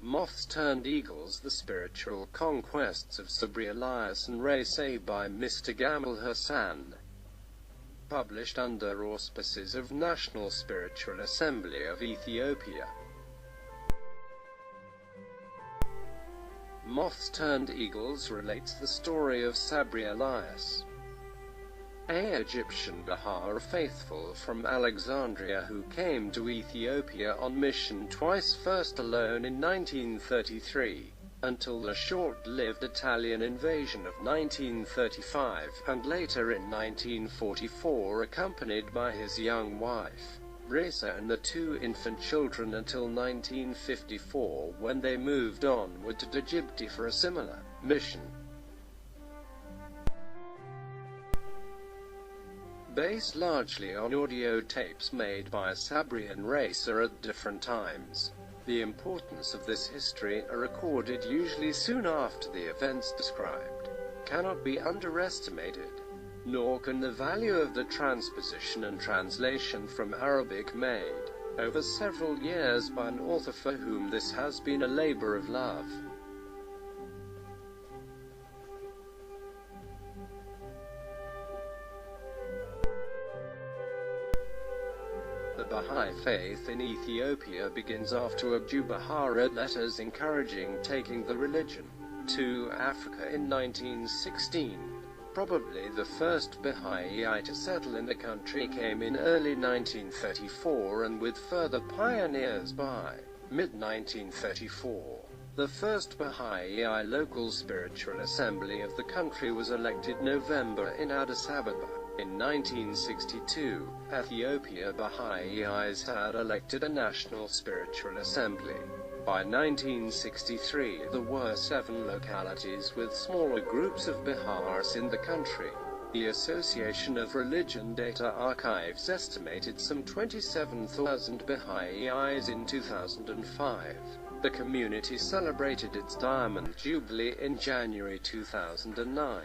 Moths Turned Eagles: The Spiritual Conquests of Sabri Elias and Raisa by Mr. Gamal Hassan. Published under auspices of National Spiritual Assembly of Ethiopia. Moths Turned Eagles relates the story of Sabri Elias, an Egyptian Baha'i faithful from Alexandria who came to Ethiopia on mission twice, first alone in 1933, until the short-lived Italian invasion of 1935, and later in 1944 accompanied by his young wife, Raisa, and the two infant children until 1954, when they moved onward to Egypt for a similar mission. Based largely on audio tapes made by Sabri and Raisa at different times, the importance of this history, recorded usually soon after the events described, cannot be underestimated, nor can the value of the transposition and translation from Arabic made over several years by an author for whom this has been a labor of love. The Baha'i faith in Ethiopia begins after Abdu'l-Baha wrote letters encouraging taking the religion to Africa in 1916. Probably the first Baha'i to settle in the country came in early 1934, and with further pioneers by mid-1934. The first Baha'i local spiritual assembly of the country was elected November in Addis Ababa. In 1962, Ethiopia Baha'is had elected a national spiritual assembly. By 1963, there were 7 localities with smaller groups of Baha'is in the country. The Association of Religion Data Archives estimated some 27,000 Baha'is in 2005. The community celebrated its Diamond Jubilee in January 2009.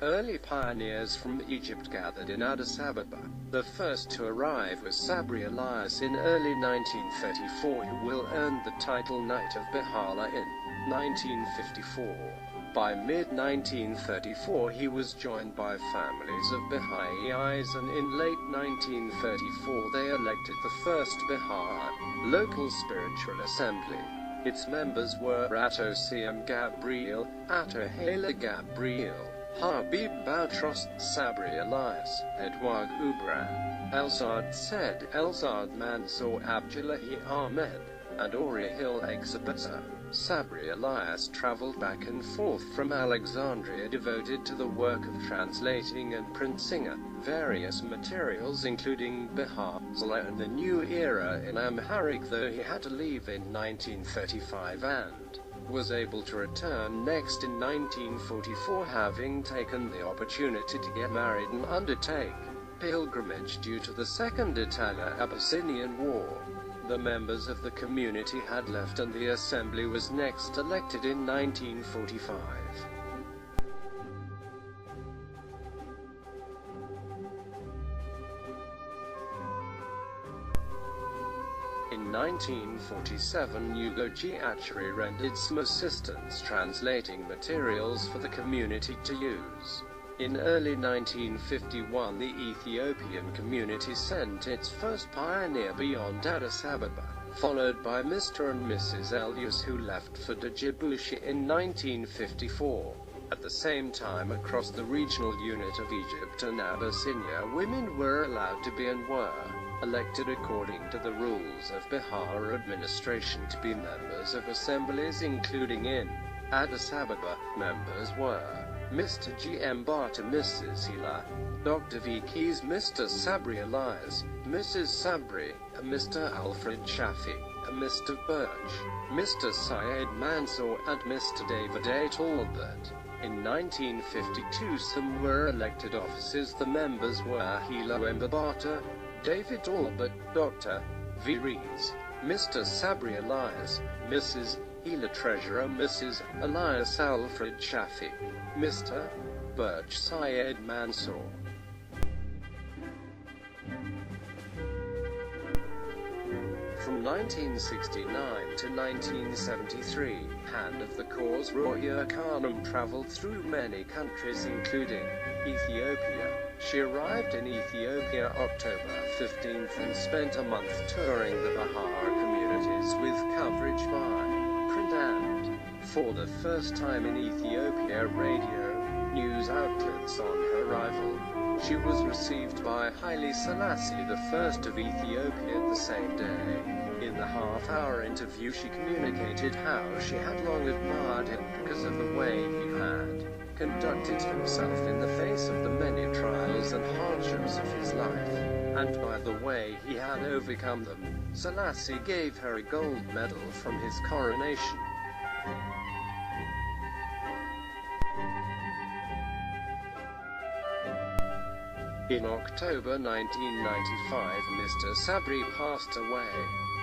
Early pioneers from Egypt gathered in Addis Ababa. The first to arrive was Sabri Elias in early 1934, who will earn the title Knight of Bahala in 1954. By mid-1934 he was joined by families of Baha'is, and in late 1934 they elected the first Baha'i local spiritual assembly. Its members were Ato Siem Gabriel, Ato Hala Gabriel, Habib Boutros, Sabri Elias, Edward Ubran, Elzad Said, Elzad Mansour, Abdullahi Ahmed, and Ori Hill Exabasa. Sabri Elias traveled back and forth from Alexandria, devoted to the work of translating and printing various materials including Baha'u'llah and the New Era in Amharic, though he had to leave in 1935 and was able to return next in 1944, having taken the opportunity to get married and undertake pilgrimage due to the Second Italo-Abyssinian War. The members of the community had left and the assembly was next elected in 1945. In 1947, Ugochi Achari rendered some assistance translating materials for the community to use. In early 1951, the Ethiopian community sent its first pioneer beyond Addis Ababa, followed by Mr. and Mrs. Elias, who left for Djibouti in 1954. At the same time, across the regional unit of Egypt and Abyssinia, women were allowed to be and were elected according to the rules of Baha'i administration to be members of assemblies, including in Addis Ababa. Members were Mr. G. M. Bata, Mrs. Hila, Dr. V. Keys, Mr. Sabri Elias, Mrs. Sabri, Mr. Alfred Shafi, Mr. Birch, Mr. Syed Mansour, and Mr. David A. Talbot. In 1952, some were elected officers. The members were Hila Mbabata, David Talbot, Dr. V. Rees, Mr. Sabri Elias, Mrs. Hela Treasurer Mrs. Elias Alfred Shafi, Mr. Birch Syed Mansour. From 1969 to 1973, Hand of the Cause Roya Khanum traveled through many countries including Ethiopia. She arrived in Ethiopia October 15th and spent a month touring the Baha'i communities with coverage by print and, for the first time in Ethiopia, radio news outlets. On her arrival, she was received by Haile Selassie I of Ethiopia the same day. In the half-hour interview she communicated how she had long admired him because of the way he had conducted himself in the face of the many trials and hardships of his life, and by the way he had overcome them. Selassie gave her a gold medal from his coronation. In October 1995, Mr. Sabri passed away.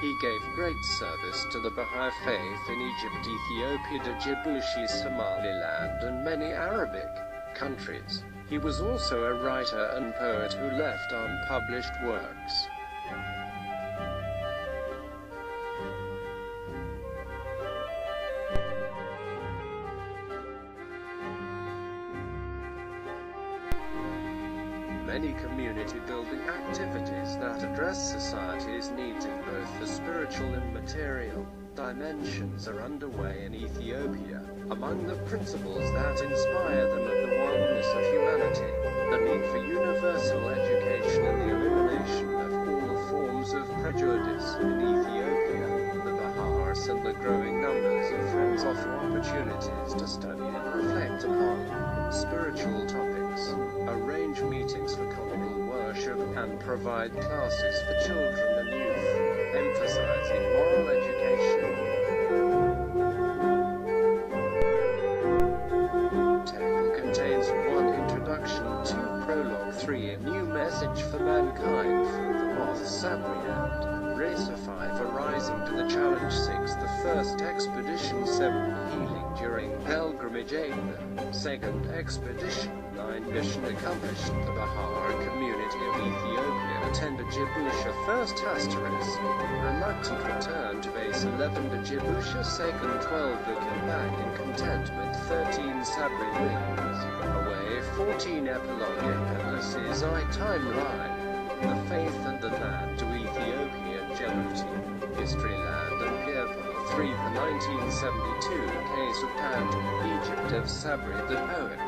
He gave great service to the Baha'i faith in Egypt, Ethiopia, Djibouti, Somaliland, and many Arabic countries. He was also a writer and poet who left unpublished works. Many community-building activities that address society's needs in both the spiritual and material dimensions are underway in Ethiopia. Among the principles that inspire them are the oneness of humanity, the need for universal education, and the elimination of all forms of prejudice. In Ethiopia, the Baha'is and the growing numbers of friends offer opportunities to study and reflect upon spiritual topics, arrange meetings for communal worship, and provide classes for children and youth, emphasizing moral education. Table contains 1 introduction, 2 prologue, 3 a new message for mankind through the moth Sabri and Racer 5 arising to the challenge, 6 the first expedition, 7 healing during pilgrimage, 8 the second expedition, 9 mission accomplished. The Baha'i community of Ethiopia attended Djibouti first asterisk, reluctant return to base, 11 to Djibouti second, 12 looking back in contentment, 13 Sabri wins away, 14 epilogue appendices, I timeline, the faith and the land to Ethiopia, Djibouti, history, land and people, 3 the 1972 case of Pan, Egypt of Sabri the poet.